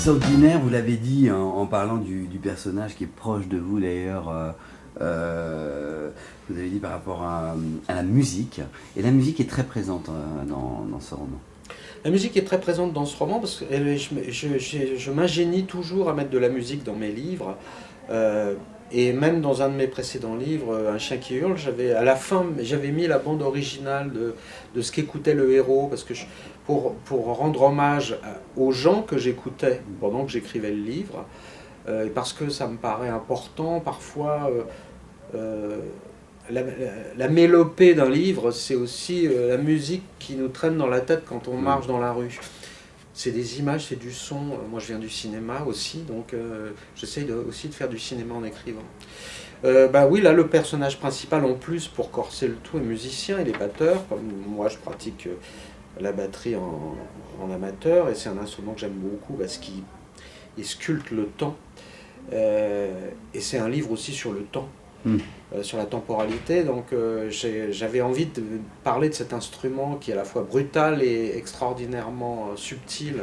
extraordinaire, vous l'avez dit en parlant du personnage qui est proche de vous d'ailleurs. Vous avez dit par rapport à la musique. Et la musique est très présente dans ce roman. La musique est très présente dans ce roman parce que je m'ingénie toujours à mettre de la musique dans mes livres. Et même dans un de mes précédents livres, Un chien qui hurle, à la fin, j'avais mis la bande originale de ce qu'écoutait le héros, parce que pour rendre hommage aux gens que j'écoutais pendant que j'écrivais le livre, et parce que ça me paraît important, parfois, la mélopée d'un livre, c'est aussi la musique qui nous traîne dans la tête quand on marche dans la rue. C'est des images, c'est du son. Moi, je viens du cinéma aussi, donc j'essaye aussi de faire du cinéma en écrivant. Oui, là, le personnage principal, en plus, pour corser le tout, est musicien, il est batteur. Comme moi, je pratique la batterie en amateur, et c'est un instrument que j'aime beaucoup parce qu'il sculpte le temps. Et c'est un livre aussi sur le temps. Sur la temporalité, donc j'avais envie de parler de cet instrument qui est à la fois brutal et extraordinairement subtil.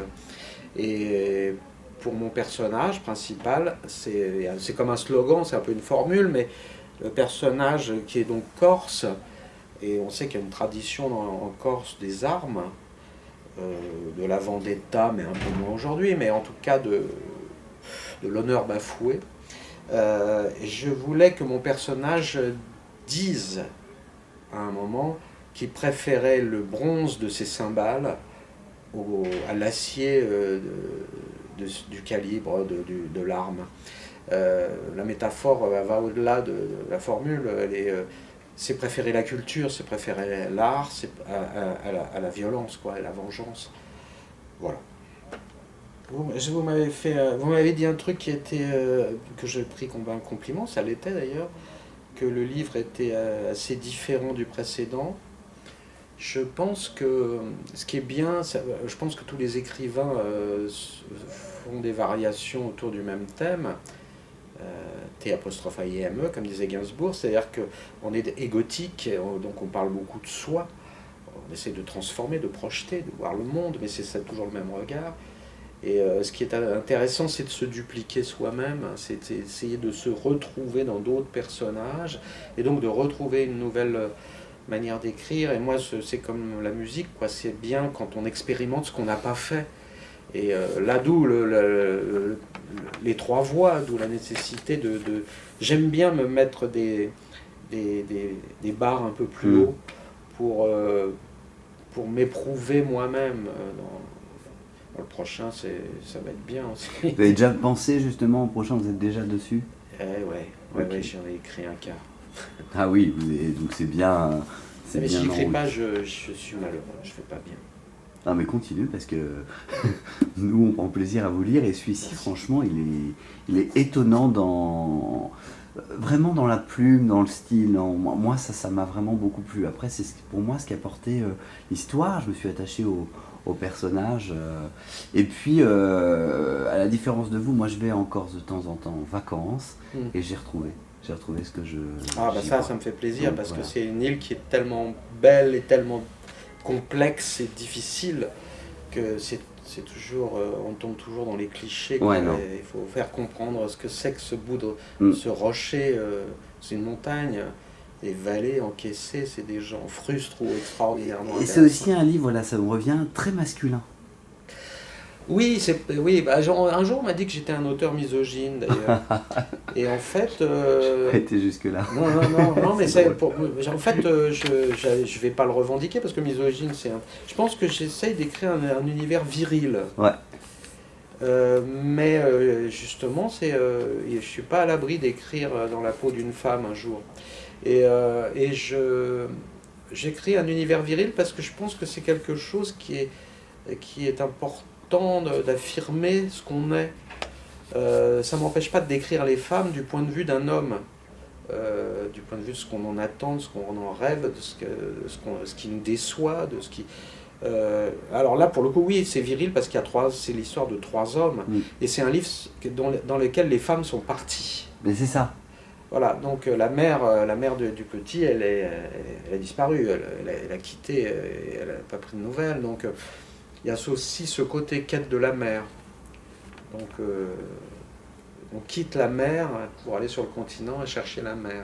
Et pour mon personnage principal, c'est comme un slogan, c'est un peu une formule, mais le personnage qui est donc corse, et on sait qu'il y a une tradition en Corse des armes, de la vendetta, mais un peu moins aujourd'hui, mais en tout cas de l'honneur bafoué. Je voulais que mon personnage dise à un moment qu'il préférait le bronze de ses cymbales à l'acier du calibre de l'arme. La métaphore va au-delà de la formule. C'est préférer la culture, c'est préférer l'art à la violence, quoi, à la vengeance. Voilà. Vous m'avez dit un truc que j'ai pris comme un compliment, ça l'était d'ailleurs, que le livre était assez différent du précédent. Je pense que ce qui est bien, je pense que tous les écrivains font des variations autour du même thème, T'-I-M-E, comme disait Gainsbourg, c'est-à-dire qu'on est égotique, donc on parle beaucoup de soi, on essaie de transformer, de projeter, de voir le monde, mais c'est toujours le même regard. Et ce qui est intéressant, c'est de se dupliquer soi-même, c'est d'essayer de se retrouver dans d'autres personnages, et donc de retrouver une nouvelle manière d'écrire. Et moi, c'est comme la musique, quoi. C'est bien quand on expérimente ce qu'on n'a pas fait. Et là, d'où les trois voix, d'où la nécessité J'aime bien me mettre des barres un peu plus haut pour m'éprouver moi-même le prochain, ça va être bien aussi. Vous avez déjà pensé justement au prochain, vous êtes déjà dessus? Ouais, j'en ai écrit un quart. Ah oui, donc c'est bien. Mais si je n'écris pas, je suis malheureux, je ne fais pas bien. Ah mais continue parce que nous on prend plaisir à vous lire et celui-ci franchement il est étonnant vraiment dans la plume, dans le style. Moi ça m'a vraiment beaucoup plu. Après c'est pour moi ce qui a porté l'histoire. Je me suis attaché au personnage et puis à la différence de vous, moi je vais en Corse de temps en temps en vacances et j'ai retrouvé ce que je... ça me fait plaisir. Donc, parce que c'est une île qui est tellement belle et tellement complexe et difficile que c'est toujours, on tombe toujours dans les clichés. Il faut faire comprendre ce que c'est que ce bout de ce rocher, c'est une montagne, des vallées encaissées, c'est des gens frustres ou extraordinairement. Et c'est aussi un livre, là ça me revient, très masculin. Oui, un jour on m'a dit que j'étais un auteur misogyne d'ailleurs. Et en fait... Été jusque-là. Non, mais en fait, je vais pas le revendiquer parce que misogyne, je pense que j'essaye d'écrire un univers viril. Ouais. Mais justement, je suis pas à l'abri d'écrire dans la peau d'une femme un jour. Et j'écris un univers viril parce que je pense que c'est quelque chose qui est important d'affirmer ce qu'on est. Ça ne m'empêche pas de décrire les femmes du point de vue d'un homme, du point de vue de ce qu'on en attend, de ce qu'on en rêve, de ce qui nous déçoit, de ce qui... alors là, pour le coup, oui, c'est viril parce c'est l'histoire de 3 hommes, et c'est un livre dans lequel les femmes sont parties. Mais c'est ça. Voilà, donc la mère du petit, elle a disparu, elle a quitté, elle n'a pas pris de nouvelles, donc il y a aussi ce côté quête de la mère. Donc on quitte la mer pour aller sur le continent et chercher la mer.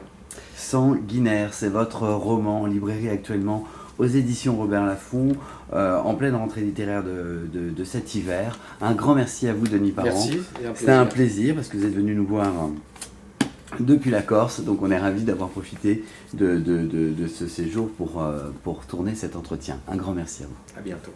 Sanguinaire, c'est votre roman en librairie actuellement aux éditions Robert Laffont, en pleine rentrée littéraire de cet hiver. Un grand merci à vous, Denis Parent. Merci. C'était un plaisir parce que vous êtes venu nous voir depuis la Corse, donc on est ravis d'avoir profité de ce séjour pour tourner cet entretien. Un grand merci à vous. À bientôt.